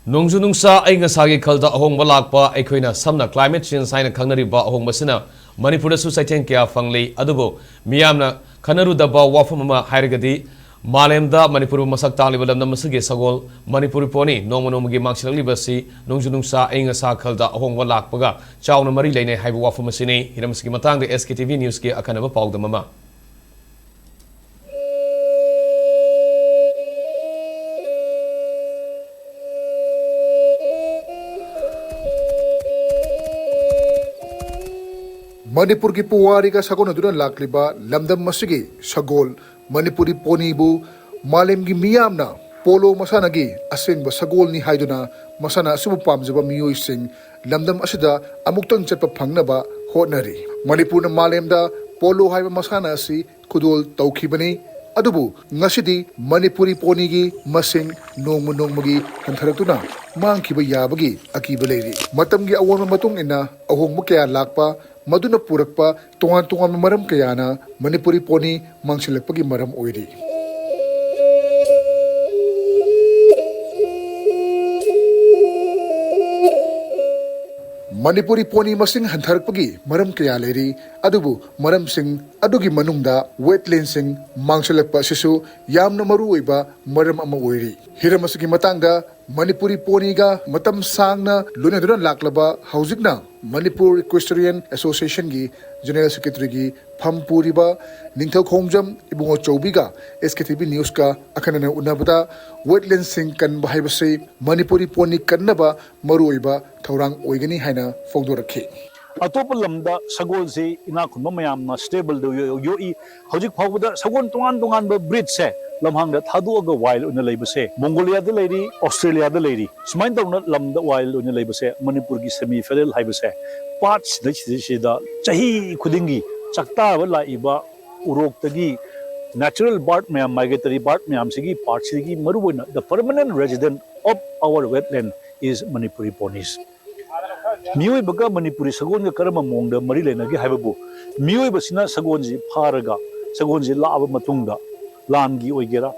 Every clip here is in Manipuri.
Nongju nungsa ay nga sagi khalda ahong balakpa aikoina samna climate change haina khangnariba ahong basina Manipur su saiten kya fangli adubo miyamna khanaru daba wafam ma hairgadi malemda Manipur masak taliba lamna masage sagol Manipuri poni nomonomugi mangsilali basi nongju nungsa ay nga sa khalda ahong balakpaga chawna mari leine haibu wafam masini hiramski matangda SKTV news ke akanaba pawda mama Manipur ki puwari ka sakon aduna lakliba lamdam masigi sagol Manipuri poni bu malem gi miyam na polo masana gi asing ba sagol ni haiduna masana subu pamjaba miyoy sing lamdam asida amuktang chatpa phangnaba hotnari Manipur na malem da polo haiba masana si kudol tawkhibani adubu ngasidi Manipuri poni gi masing nongmagi hantharatuna mangkhiba yabagi akiba leiri matam gi awon matung ina ahong mukya lakpa Maduna purakpa tungan maram kayana Manipuri poni mangsilakpagi maram oiri. Manipuri poni masing hantarpagi maram kaya leri adubu maram sing adugi manungda wetland sing mangsilakpa sisu yamna maru oiba maram ama oiri. Hiramasagi matangda Manipuri poni ga matam sangna lunaduna laklaba haujikna Manipur Equestrian Association gi General Secretary gi Phampuriba Ningthau Khongjam Ibungo Chaubiga SKTV News ka akanana unabada wetland sing kan bahibase Manipuri poni kannaba maruiba thaurang oigani haina fogdorakhi Atop lamda sagol se ina khunba mayamna stable do yo I hojik phawda sagon tungan ba bridge se lamhangda thadu aga wild una leibase Mongolia da leiri Australia da leiri sumain tawna lamda wild una leibase Manipur gi semi federal haibase parts da da chahi khudingi chakta ba laiba urok tagi natural bird mayam migratory bird mayam sigi parts sigi maruboina the permanent resident of our wetland is Manipuri ponies Mioi baga Manipuri sagon ga karama mongda mari lenagi haibabu mioi basina sagonji pharaga sagonji laaba matungda langi oigera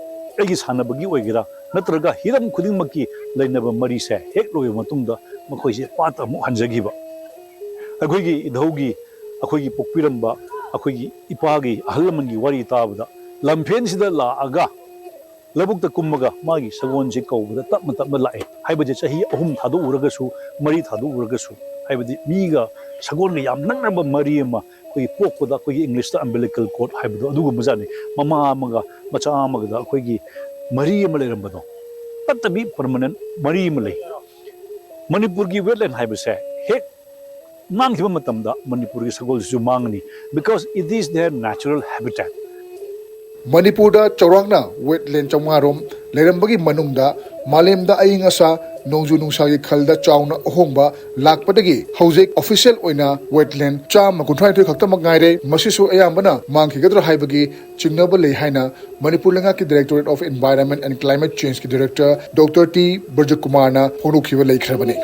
egi sanabagi oigera natraga hiram khuding maki leinaba mari se hek loy matungda makhoi se pata mu hanjagiba agoigi idhaugi akoigi pokpiramba akoigi ipagi ahlamangi wari tabada lampen sida la aga labukta kummaga magi sagonji kawbada tapma lae haibaje chahi ahum thadu uragasu mari thadu uragasu haibadi miga sagon yam nangnaba mari ma koi pokpada koi English ta umbilical cord haibadu adugu mujani mama amaga macha amaga da koi mari ma leirambado tattabi permanent mari ma lei Manipur gi wetland haibase hek nanghiba matamda Manipur gi sagol su mangni because it is their natural habitat Manipur da chawrangna wetland chawmarom leirambagi manungda malemda ayingasa nongju nungsagi khalda chawna ahongba lakpadagi hojek official oina wetland cham kunthai thoi khaktamak ngaire masisu ayambana mangkhigadra haibagi chingnaba lei haina Manipur langa ki Directorate of Environment and Climate Change ki Director Dr. T. Burjakumar na phonukhiba leikhrabani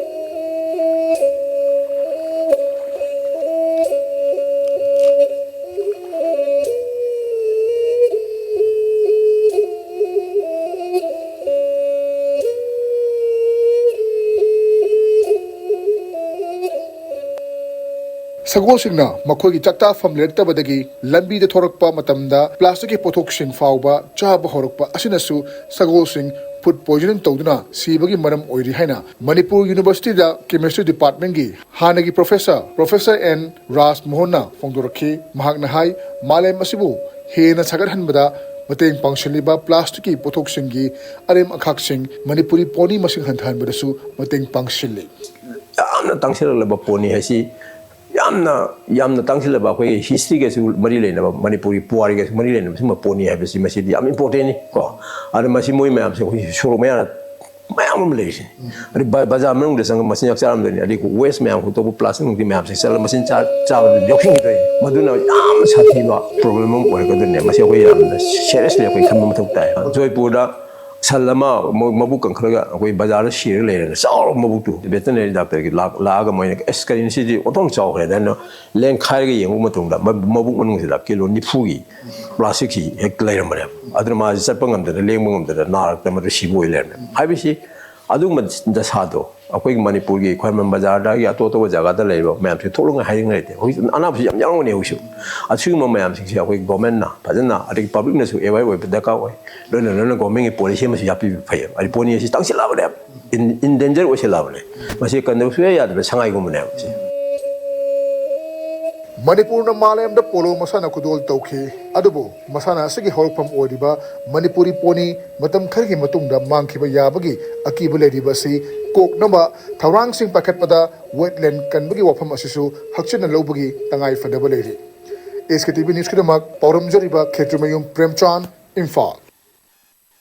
Sagol singna makhoi gi chakta fam lertabadagi lambi da thorakpa matamda plastic ki pothok sing fawba chaba horokpa asinasu sagol sing food poisoning tawduna sibagi maram oiri haina Manipur University da Chemistry Department gi hanagi Professor N Ras Mohona fongdorakhi mahakna hai malem asibu hena sagar hanbada mateng pangshaliba plastic ki pothok sing gi arem akhak sing Manipuri poni masing hanthan badasu mateng pangshili yamna tangsilaba poni hasi yamna tangsilaba koi history ke su mari lena Manipuri puari ke mari lena sima poni ha besi masi yam important ni ko ada masi moi mayam se shuru mayam malaysia ari bazar menung de sang masi yak saram de ari ko west mayam ko to plus nung di mayam se sel masi cha yoking de maduna yam sathi ba problem mo ko de masi ko yam seriously ko kham ma thok tai joypur da Salama mabuk kan keraga koi bazar share le na saw mabuk tu veterinary doctor ki la ga moi eskalin si di otong chaw he dan leng khai ga yeng matung da mabuk manung si da kilo ni phugi plastic ki hek le ma adra ma sat pangam da leng mangam da na ta ma si boi le hai bi si ꯑꯗꯨꯒꯨꯝꯕ ꯗꯁꯥꯗꯣ ꯑꯩꯈꯣꯏꯒꯤ ꯃꯅꯤꯄꯨꯔꯒꯤ ꯈ꯭ꯋꯥꯏꯔꯝꯕꯟ ꯕꯖꯥꯔꯗꯒꯤ ꯑꯇꯣꯞ ꯑꯇꯣꯞꯄ ꯖꯒꯥꯗ ꯂꯩꯔꯤꯕ ꯃꯌꯥꯝꯁꯦ ꯊꯣꯛꯂꯛꯅ ꯍꯥꯏꯅꯤꯡꯉꯥꯏ ꯂꯩꯇꯦ ꯍꯧꯖꯤꯛ ꯑꯅꯥꯕꯁꯤ ꯌꯥꯝ ꯌꯥꯎꯔꯝꯒꯅꯤ ꯍꯧꯖꯤꯛꯁꯨ ꯑꯁꯤꯒꯨꯝꯕ ꯃꯌꯥꯝꯁꯤꯡꯁꯦ ꯑꯩꯈꯣꯏ ꯒꯣꯔꯃꯦꯟꯅ ꯐꯖꯅ ꯑꯗꯒꯤ ꯄꯕ꯭ꯂꯤꯛꯅꯁꯨ ꯑꯦꯋꯥꯔ ꯑꯣꯏꯕ ꯗꯔꯀꯥꯔ ꯑꯣꯏ ꯂꯣꯏꯅ ꯒꯣꯔꯃꯦꯟꯒꯤ ꯄꯣꯂꯤꯁꯤ ꯑꯃꯁꯨ ꯌꯥꯄꯤꯕ ꯐꯩꯌꯦꯕ ꯍꯥꯏꯗꯤ ꯄꯣꯅꯤ ꯑꯁꯤ ꯇꯪꯁꯤꯜꯂꯛꯑꯕꯅꯦꯕ ꯏꯟꯗꯦꯟꯖꯔ ꯑꯣꯏꯁꯤꯜꯂꯛꯑꯕꯅꯦ ꯃꯁꯤ ꯀꯟꯗꯕ ꯁꯨꯡꯌꯥ ꯌꯥꯗꯕ ꯁꯉꯥꯏꯒꯨꯝꯕꯅꯦꯕ ꯃꯁꯤ ꯃꯅꯤꯄꯨꯔꯅ ꯃꯥꯂꯦꯝꯗ ꯄꯣꯂꯣ ꯃꯁꯥꯟꯅ ꯈꯨꯗꯣꯜ ꯇꯧꯈꯤ ꯑꯗꯨꯕꯨ ꯃꯁꯥꯟꯅ ꯑꯁꯤꯒꯤ ꯍꯧꯔꯛꯐꯝ ꯑꯣꯏꯔꯤꯕ ꯃꯅꯤꯄꯨꯔꯤ ꯄꯣꯅꯤ ꯃꯇꯝ ꯈꯔꯒꯤ ꯃꯇꯨꯡꯗ ꯃꯥꯡꯈꯤꯕ ꯌꯥꯕꯒꯤ ꯑꯀꯤꯕ ꯂꯩꯔꯤꯕ ꯑꯁꯤ ꯀꯣꯛꯅꯕ ꯊꯧꯔꯥꯡꯁꯤꯡ ꯄꯥꯏꯈꯠꯄꯗ ꯋꯦꯠꯂꯦꯟ ꯀꯟꯕꯒꯤ ꯋꯥꯐꯝ ꯑꯁꯤꯁꯨ ꯍꯛꯆꯤꯟꯅ ꯂꯧꯕꯒꯤ ꯇꯉꯥꯏꯐꯗꯕ ꯂꯩꯔꯤ SKTV ꯅ꯭ꯌꯨꯁꯀꯤꯗꯃꯛ ꯄꯥꯎꯔꯝꯖꯔꯤꯕ ꯈꯦꯇ꯭ꯔꯤꯃꯌꯨꯝ ꯄ꯭ꯔꯦꯝꯆꯥꯟ ꯏꯝꯐꯥꯜ